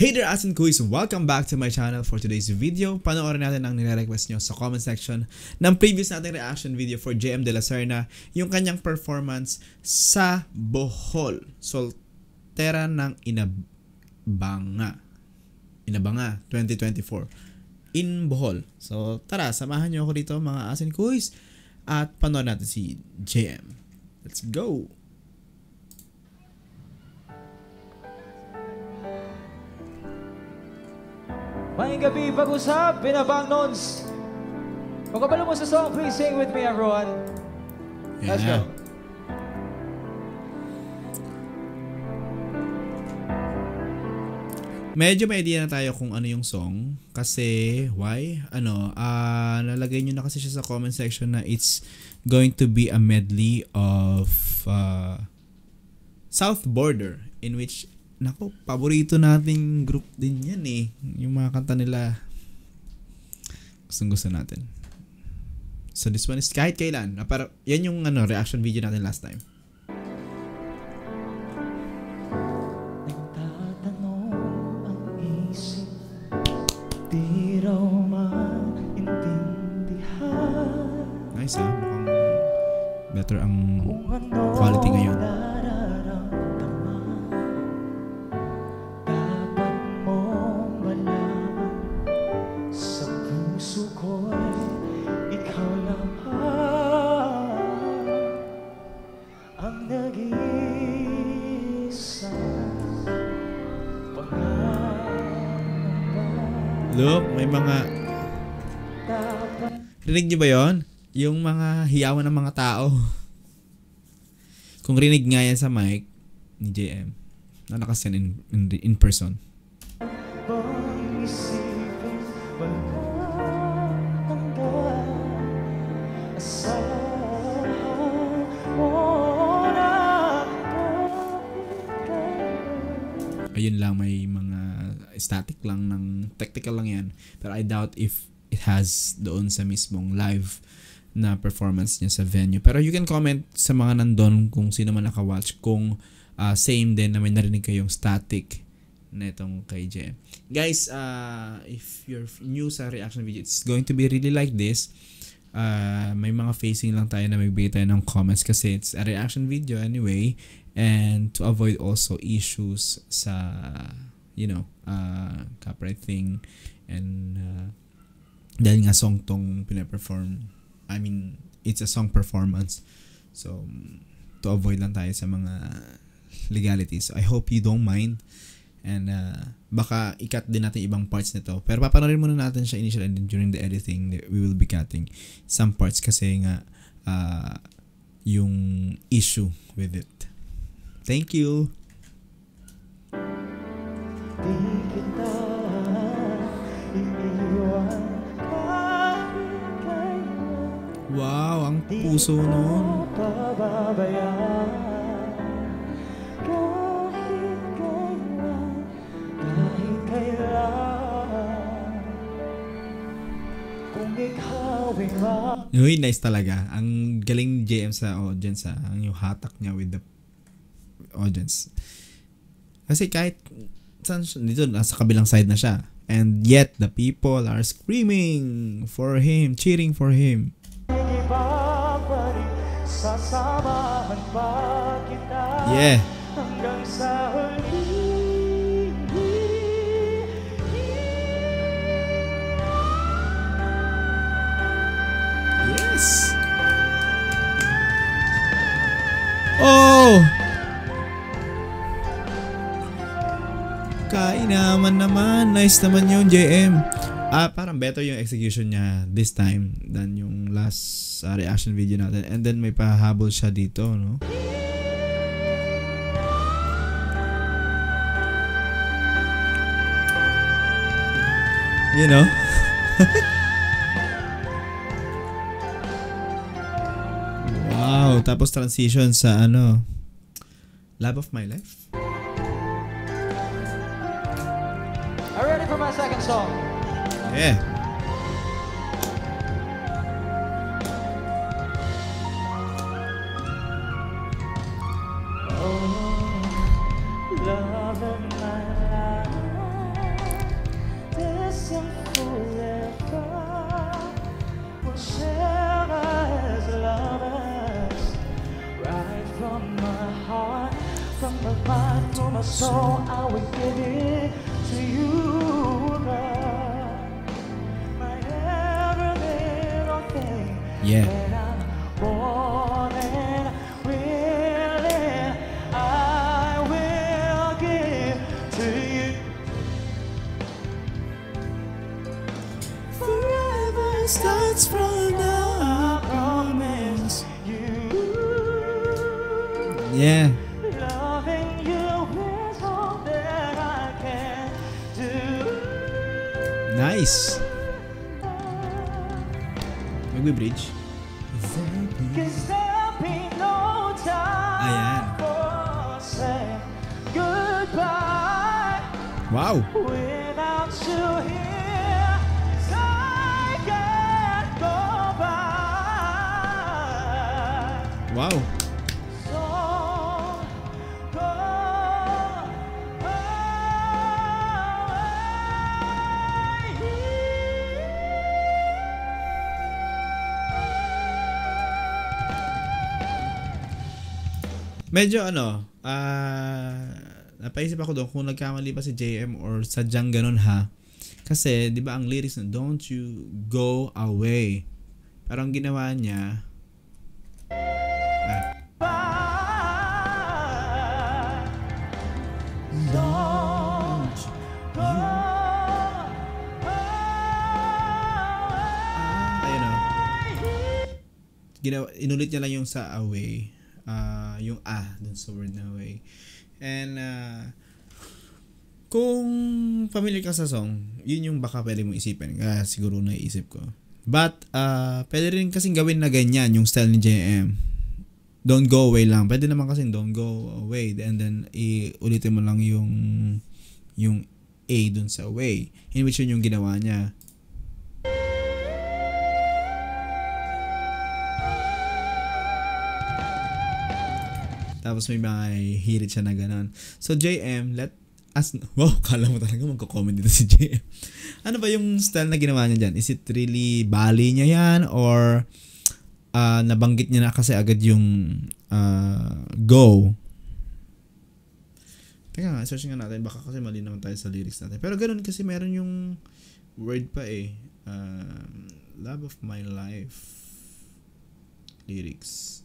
Hey there Asin Kuis! Welcome back to my channel. For today's video, panoorin natin ang nire-request nyo sa comment section ng previous nating reaction video for JM De La Serna, yung kanyang performance sa Bohol, Soltera ng Inabanga 2024 in Bohol. So tara, samahan nyo ako dito mga Asin Kuis at panoorin natin si JM. Let's go! Maing gabi, pag-usap, binabang nons. Kung kabalo mo sa song, please sing with me everyone. Let's go. Medyo may idea na tayo kung ano yung song. Kasi, why? Nalagay nyo na kasi siya sa comment section na it's going to be a medley of South Border, in which nako, paborito nating group din yan eh. Yung mga kanta nila, gustong-gusto natin. So this one is kahit kailan. Para, yan yung reaction video natin last time. Nagtatanong ang isip, di raw maintindihan. Nice ha, mukhang better ang quality ngayon. Look, may mga... Rinig niyo ba yon? Yung mga hiyawan ng mga tao. Kung rinig nga yan sa mic ni JM, nalakas yan in person. Ayun lang, may mga static lang ng technical lang yan, pero I doubt if it has doon sa mismong live na performance niya sa venue. Pero you can comment sa mga nandun kung sino man nakawatch kung same din na may narinig kayong static na itong kay JM. Guys, if you're new sa reaction video, it's going to be really like this. May mga facing lang tayo na magbigay tayo ng comments kasi it's a reaction video anyway, and to avoid also issues sa copyright thing, and dahil nga song tong pinaperform, I mean it's a song performance, so to avoid lang tayo sa mga legalities. I hope you don't mind, and baka i-cut din natin ibang parts nito, pero papanorin muna natin siya initially, and then during the editing we will be cutting some parts kasi nga yung issue with it. Thank you. Wow, ang puso nun. Uy, nice talaga. Ang galing ni JM sa audience, ang yung hatak niya with the audience. Kasi kahit dito, nasa kabilang side na siya, and yet the people are screaming for him, cheering for him. Yeah. Yes. Oh! Kainaman naman. Nice naman yung JM. Parang better yung execution niya this time than yung last reaction video natin. And then may pahabol siya dito, no? You know? Wow. Tapos transition sa Love of My Life. I'm ready for my second song. Yeah. Oh, love of my life. so I will give it to you, my every little thing. Yeah. And I'm more than willing, I will give to you. Forever starts from now, I promise you. Yeah. Loving you is all that I can do. Nice. Magbe-bridge. Cause there'll be no time Ayan. for saying goodbye Wow. without you here. 'Cause I can't go by. Wow. So go Medyo napaisip ako doon kung nagkamali pa si JM or sadyang ganun ha. Kasi, di ba ang lyrics na, don't you go away. Parang ginawa niya, don't you, ayun o. Inulit niya lang yung sa away. Yung dun sa word na away. And, kung familiar ka sa song, yun yung baka pwede mong isipin. Siguro naiisip ko. But, pwede rin kasing gawin na ganyan yung style ni JM. Don't go away lang. Pwede naman kasing don't go away. And then, ulitin mo lang yung A dun sa away. In which yun yung ginawa niya. Tapos may mga hirit siya na gano'n. So, JM, wow, kala mo talaga magko-comment dito si JM. Ano ba yung style na ginawa niya dyan? Is it really bali niya yan? Or nabanggit niya na kasi agad yung go? Teka nga, search nga natin. Baka kasi mali naman tayo sa lyrics natin. Pero gano'n kasi meron yung word pa eh. Love of my life. Lyrics.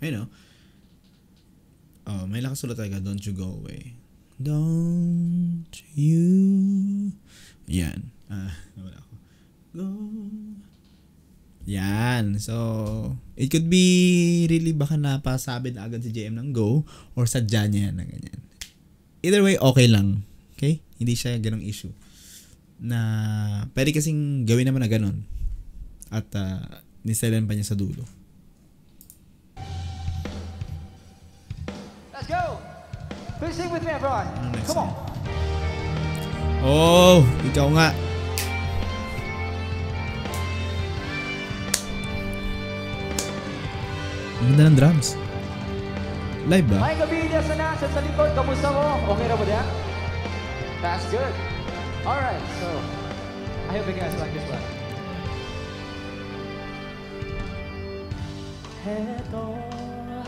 Ayun o. May nakasulat talaga, don't you go away. Don't you. Yan. Wala ako. Go. Yan. So, it could be really baka napasabi na agad si JM ng go or sadya niya yan na ganyan. Either way, okay lang. Okay? Hindi siya ganong issue. Na pwede kasing gawin naman na ganon. At niselan pa niya sa dulo. Let's go! Please sing with me, everyone. Come on. Oh, ikaw nga. Ang ganda ng drums. Live ba? May gabi niya sa nasa sa likod. Kamusta mo? Okay na ba diyan? That's good. Alright, so I hope you guys like this one. Heto naman.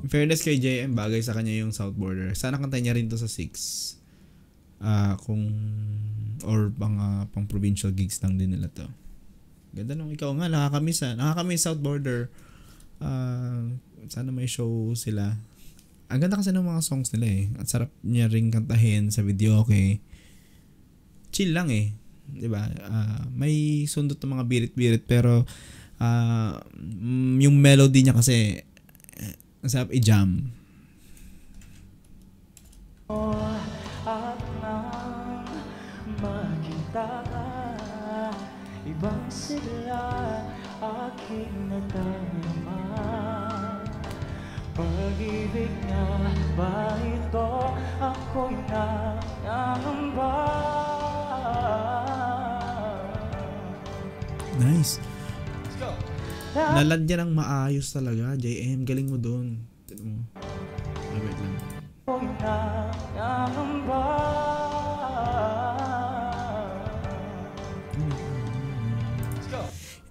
In fairness kay JM, bagay sa kanya yung South Border. Sana kantahin niya rin to sa 6. Or pang provincial gigs lang din nila to. Ganda nung ikaw nga, nakakamiss South Border. Sana may show sila. Ang ganda kasi ng mga songs nila eh. At sarap niya ring kantahin sa video, okay. Chill lang eh. 'Di ba? May sundot ng mga birit-birit pero yung melody niya kasi sarap i-jam. At nang makita ka, ibang sila aking nadarama. Pag-ibig na ba ito? Ako'y nangamba. Nice. Let's go. Naladyan ng maayos talaga. JM, galing mo doon. Tignan mo. Wait lang. Ako'y nangamba.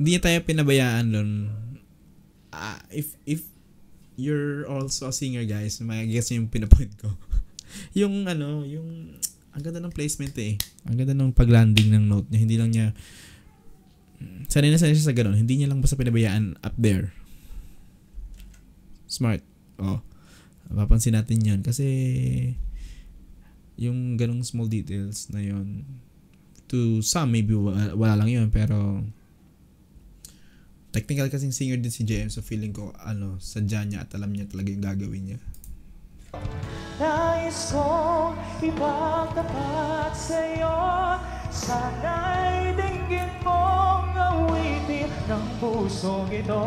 Hindi niya tayo pinabayaan doon. if you're also a singer, guys, may guess niyo yung pinapoint ko. yung ang ganda ng placement eh. Ang ganda ng paglanding ng note niya. Hindi lang niya sanay na siya sa ganun. Hindi niya lang basta pinabayaan up there. Smart. Papansin natin yun. Kasi yung ganung small details na yun, to some, maybe wala lang yun. Pero technical kasing singer din si JM. So feeling ko, sadya niya at alam niya talaga yung gagawin niya. Nais kong ipagtapat sa'yo, sana'y dinggin mong awitin ng pusong ito.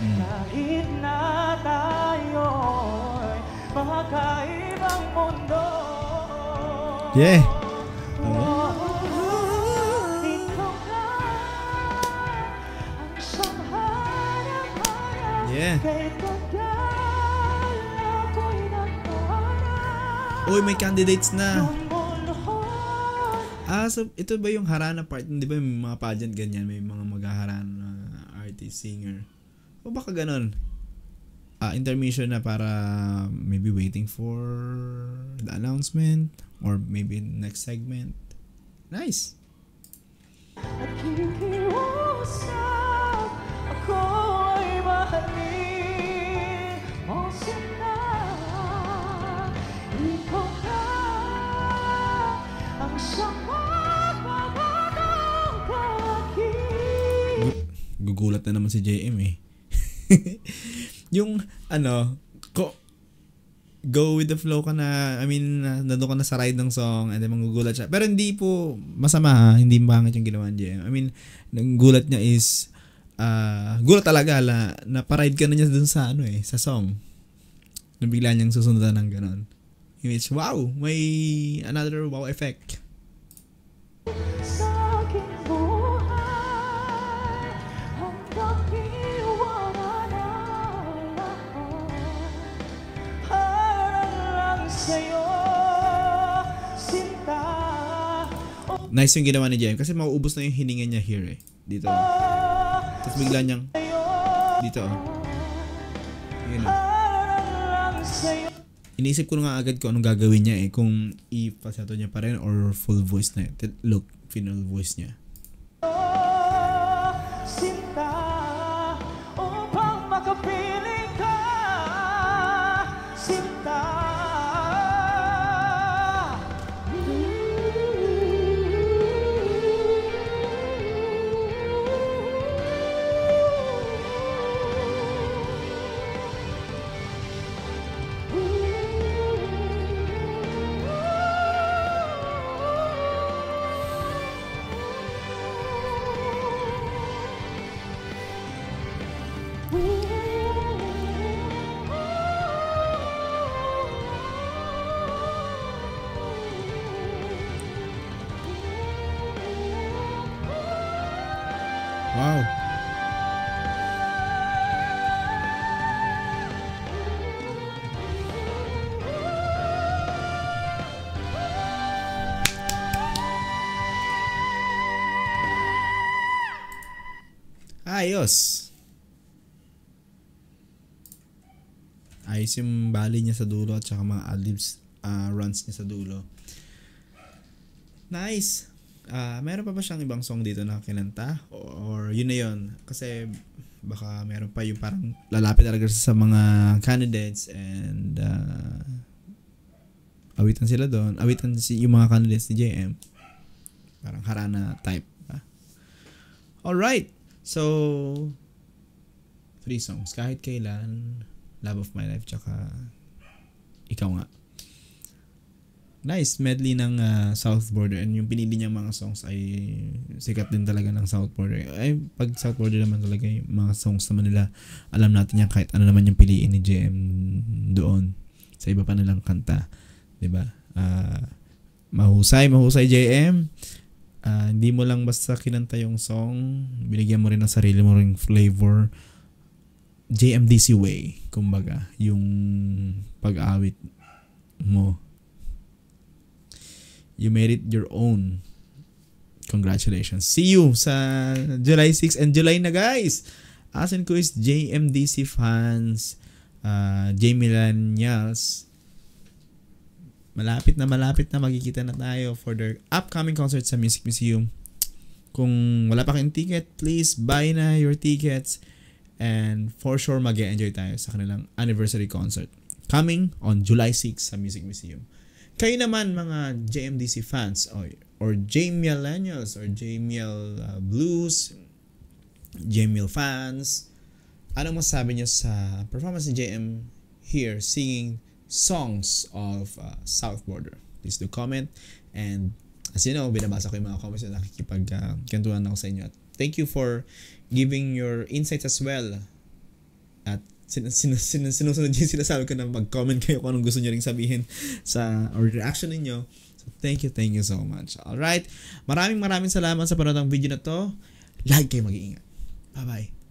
Kahit na tayo'y magkaibang mundo. Yeah! Yeah! Uy, may candidates na. So ito ba yung harana part? Hindi ba yung mga pageant ganyan? May mga maghaharana na artist, singer. O baka ganun? Intermission na para maybe waiting for the announcement or maybe next segment. Nice! At kikiusap ako ay mahalin mo sila. Ikaw na ang siyang magbabatang pag-ibig. Gugulat na naman si JM eh. Yung go with the flow ka na, nandun ka na sa ride ng song and then magugulat siya. Pero hindi po masama, hindi bangit yung ginawa niya. Ang gulat niya is gulat talaga na paride ka na niya dun sa sa song. Nabigla niyang susundan ng ganon. Which, wow, may another wow effect. Sa aking buhay hanggang iwanan ang lahat. Para lang sa'yo, sinta. Nice yung ginawa ni JM kasi mauubos na yung hininga niya here dito. Tapos bigla niyang dito yun. Iniisip ko nga agad kung anong gagawin niya kung i-falsetto niya pa rin or full voice na look, final voice niya. Sinta, upang makapiling ka, sinta. Wow. Ayos. Ayos yung bali niya sa dulo at saka mga adlibs runs niya sa dulo. Nice. Meron pa ba siyang ibang song dito na kinanta? Or yun na yun? Kasi baka meron pa yung parang lalapit talaga sa mga candidates and awitan sila doon. Awitan yung mga candidates ni JM. Parang harana type. Alright. So 3 songs. Kahit Kailan, Love of My Life, tsaka Ikaw Nga. Nice medley ng South Border, and yung pinili niyang mga songs ay sikat din talaga ng South Border. Ay pag South Border naman talaga yung mga songs naman nila, alam natin yan kahit ano naman yung piliin ni JM doon sa iba pa nilang kanta, 'di ba? Mahusay JM. Hindi mo lang basta kinanta yung song, binigyan mo rin ng sarili mo ring flavor. JMDC way, kumbaga, yung pag-awit mo. You made it your own. Congratulations. See you sa July 6 and July na, guys. asin ko is JMDC fans, J-Millennials. Malapit na magkikita na tayo for their upcoming concert sa Music Museum. Kung wala pa kayong ticket, please buy na your tickets and for sure mag-enjoy tayo sa kanilang anniversary concert coming on July 6 sa Music Museum. Kayo naman mga JMDC fans or J-Millennials or J-Mil Blues, J-Mil fans, ano masasabi niyo sa performance ni JM here singing songs of South Border? Please do comment, and as you know, binabasa ko yung mga comments na nakikipagkantuhan ako sa inyo. At thank you for giving your insights as well. At sinusunod yung sinasabi ko na mag-comment kayo kung anong gusto nyo ring sabihin sa or reaction ninyo. So thank you so much. Alright, maraming salamat sa panonood ng video na to. Like kayo, mag-iingat. Bye-bye.